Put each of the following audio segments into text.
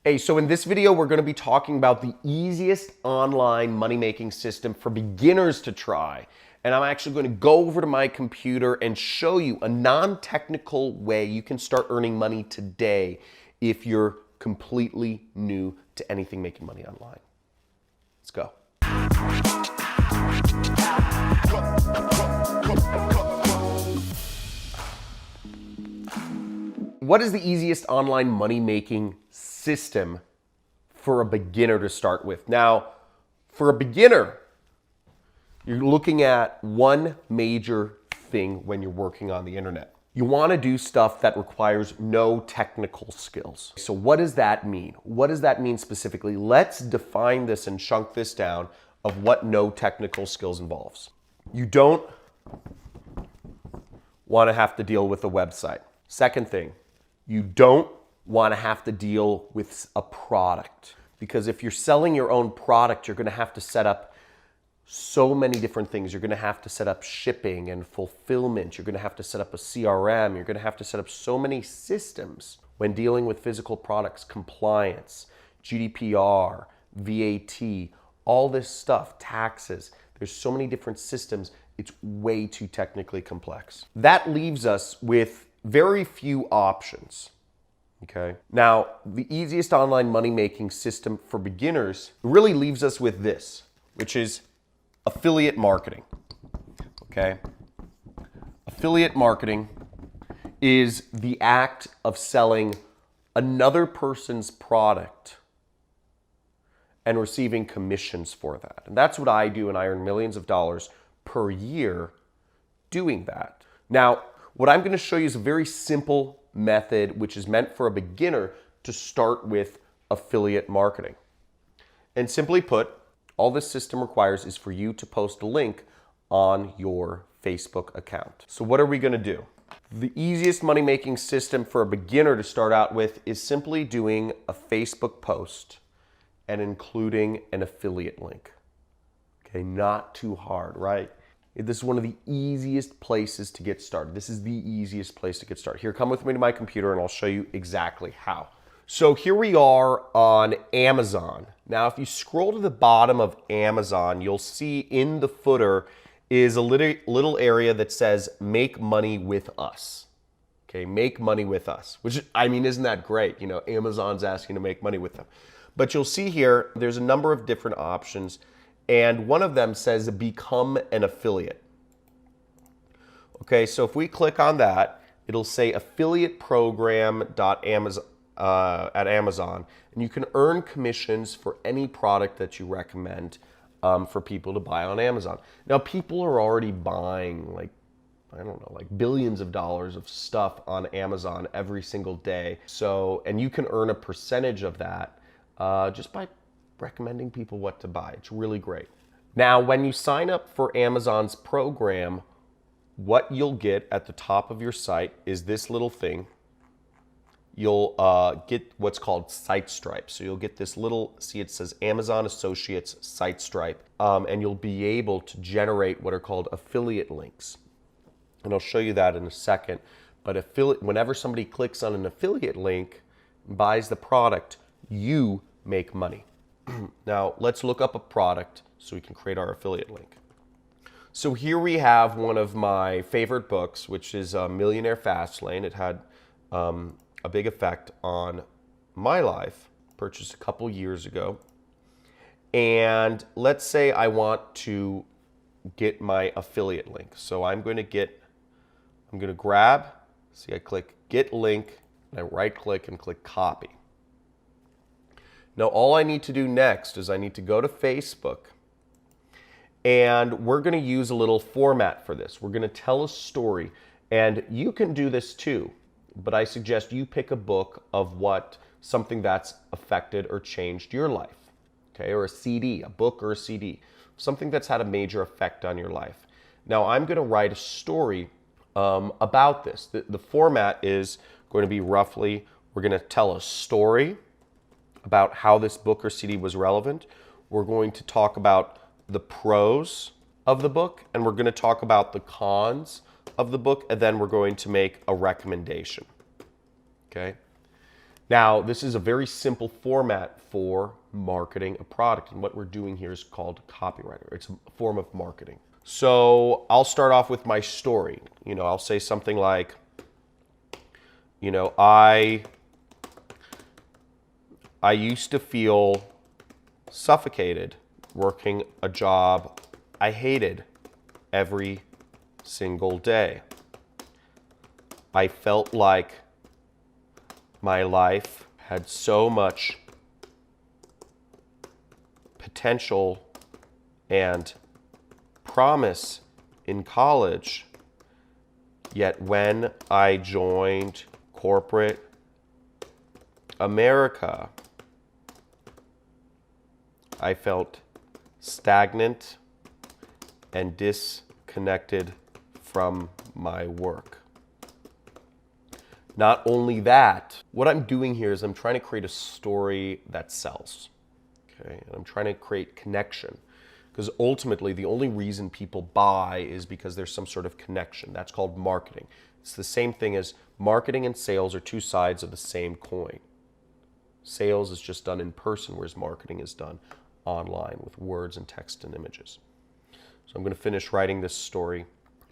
Hey, so in this video, we're going to be talking about the easiest online money-making system for beginners to try. And I'm actually going to go over to my computer and show you a non-technical way you can start earning money today if you're completely new to anything making money online. Let's go. What is the easiest online money-making system for a beginner to start with? Now, for a beginner, you're looking at one major thing when you're working on the internet. You want to do stuff that requires no technical skills. So what does that mean? What does that mean specifically? Let's define this and chunk this down of what no technical skills involves. You don't want to have to deal with a website. Second thing, you don't want to have to deal with a product, because if you're selling your own product, you're going to have to set up so many different things. You're going to have to set up shipping and fulfillment. You're going to have to set up a CRM. You're going to have to set up so many systems when dealing with physical products, compliance, GDPR, VAT, all this stuff, taxes. There's so many different systems. It's way too technically complex. That leaves us with very few options. Okay. Now, the easiest online money-making system for beginners really leaves us with this, which is affiliate marketing. Okay. Affiliate marketing is the act of selling another person's product and receiving commissions for that. And that's what I do, and I earn millions of dollars per year doing that. Now, what I'm going to show you is a very simple method which is meant for a beginner to start with affiliate marketing. And simply put, all this system requires is for you to post a link on your Facebook account. So what are we going to do? The easiest money-making system for a beginner to start out with is simply doing a Facebook post and including an affiliate link. Okay, not too hard, right? This is one of the easiest places to get started. This is the easiest place to get started. Here, come with me to my computer and I'll show you exactly how. So here we are on Amazon. Now, if you scroll to the bottom of Amazon, you'll see in the footer is a little area that says make money with us. Okay, make money with us, which, I mean, isn't that great? You know, Amazon's asking to make money with them. But you'll see here, there's a number of different options. And one of them says become an affiliate. Okay, so if we click on that, it'll say affiliate program at Amazon, and you can earn commissions for any product that you recommend for people to buy on Amazon. Now, people are already buying like billions of dollars of stuff on Amazon every single day. So, and you can earn a percentage of that just by recommending people what to buy. It's really great. Now, when you sign up for Amazon's program, what you'll get at the top of your site is this little thing. You'll get what's called site stripe. So you'll get this little, see, it says Amazon Associates site stripe, and you'll be able to generate what are called affiliate links. And I'll show you that in a second. But whenever somebody clicks on an affiliate link and buys the product, you make money. Now, let's look up a product so we can create our affiliate link. So here we have one of my favorite books, which is Millionaire Fastlane. It had a big effect on my life, purchased a couple years ago. And let's say I want to get my affiliate link. So I'm going to grab, see, I click get link, and I right click and click copy. Now, all I need to do next is I need to go to Facebook, and we're going to use a little format for this. We're going to tell a story, and you can do this too, but I suggest you pick a book of something that's affected or changed your life, okay, or a CD, a book or a CD, something that's had a major effect on your life. Now, I'm going to write a story about this. The format is going to be roughly, we're going to tell a story about how this book or CD was relevant. We're going to talk about the pros of the book, and we're going to talk about the cons of the book, and then we're going to make a recommendation. Okay? Now, this is a very simple format for marketing a product, and what we're doing here is called copywriter. It's a form of marketing. So I'll start off with my story. I'll say something like, I used to feel suffocated working a job I hated every single day. I felt like my life had so much potential and promise in college, yet when I joined corporate America, I felt stagnant and disconnected from my work. Not only that, what I'm doing here is I'm trying to create a story that sells. Okay? And I'm trying to create connection. Because ultimately, the only reason people buy is because there's some sort of connection. That's called marketing. It's the same thing as marketing and sales are two sides of the same coin. Sales is just done in person, whereas marketing is done online with words and text and images. So I'm going to finish writing this story,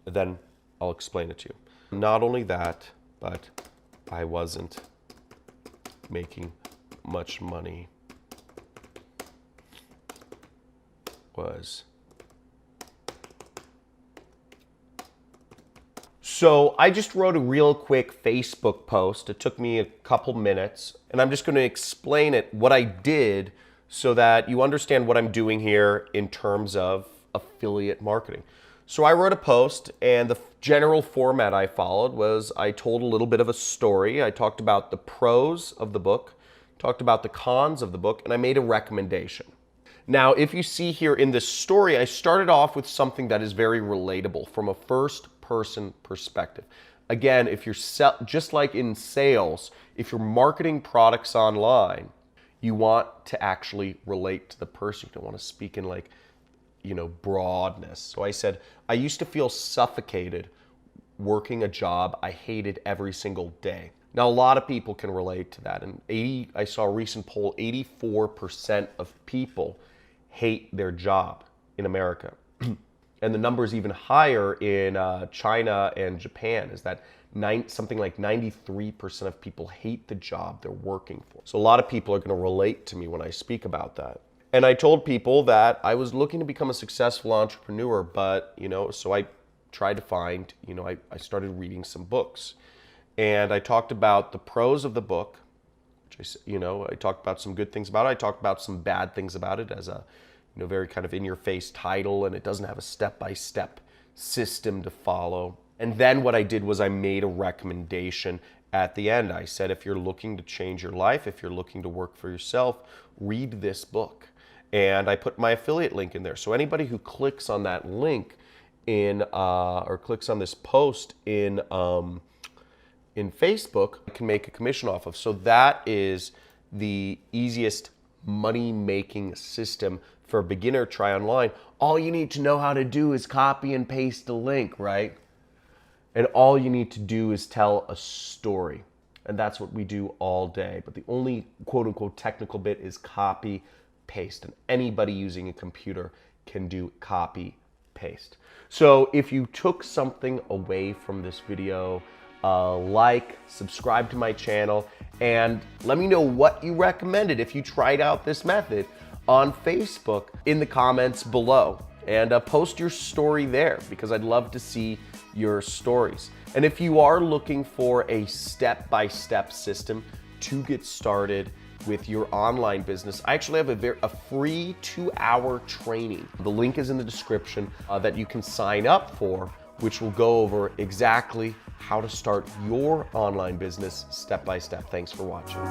and then I'll explain it to you. Not only that, but I wasn't making much money. So I just wrote a real quick Facebook post. It took me a couple minutes, and I'm just going to explain it, what I did, so that you understand what I'm doing here in terms of affiliate marketing. So I wrote a post, and the general format I followed was I told a little bit of a story. I talked about the pros of the book, talked about the cons of the book, and I made a recommendation. Now, if you see here in this story, I started off with something that is very relatable from a first-person perspective. Again, if you're just like in sales, if you're marketing products online, you want to actually relate to the person. You don't want to speak in broadness. So I said, I used to feel suffocated working a job I hated every single day. Now, a lot of people can relate to that. And I saw a recent poll, 84% of people hate their job in America. And the number is even higher in China and Japan, is that something like 93% of people hate the job they're working for. So a lot of people are going to relate to me when I speak about that. And I told people that I was looking to become a successful entrepreneur, but, so I tried to find, I started reading some books. And I talked about the pros of the book, which I talked about some good things about it. I talked about some bad things about it as a, very kind of in-your-face title, and it doesn't have a step-by-step system to follow. And then what I did was I made a recommendation at the end. I said, if you're looking to change your life, if you're looking to work for yourself, read this book. And I put my affiliate link in there. So anybody who clicks on that link or clicks on this post in Facebook can make a commission off of. So that is the easiest money-making system for a beginner. Try online. All you need to know how to do is copy and paste a link, right? And all you need to do is tell a story. And that's what we do all day. But the only quote-unquote technical bit is copy, paste. And anybody using a computer can do copy, paste. So if you took something away from this video, subscribe to my channel, and let me know what you recommended if you tried out this method on Facebook in the comments below. And post your story there, because I'd love to see your stories. And if you are looking for a step-by-step system to get started with your online business, I actually have a free 2-hour training. The link is in the description that you can sign up for, which will go over exactly how to start your online business step by step. Thanks for watching.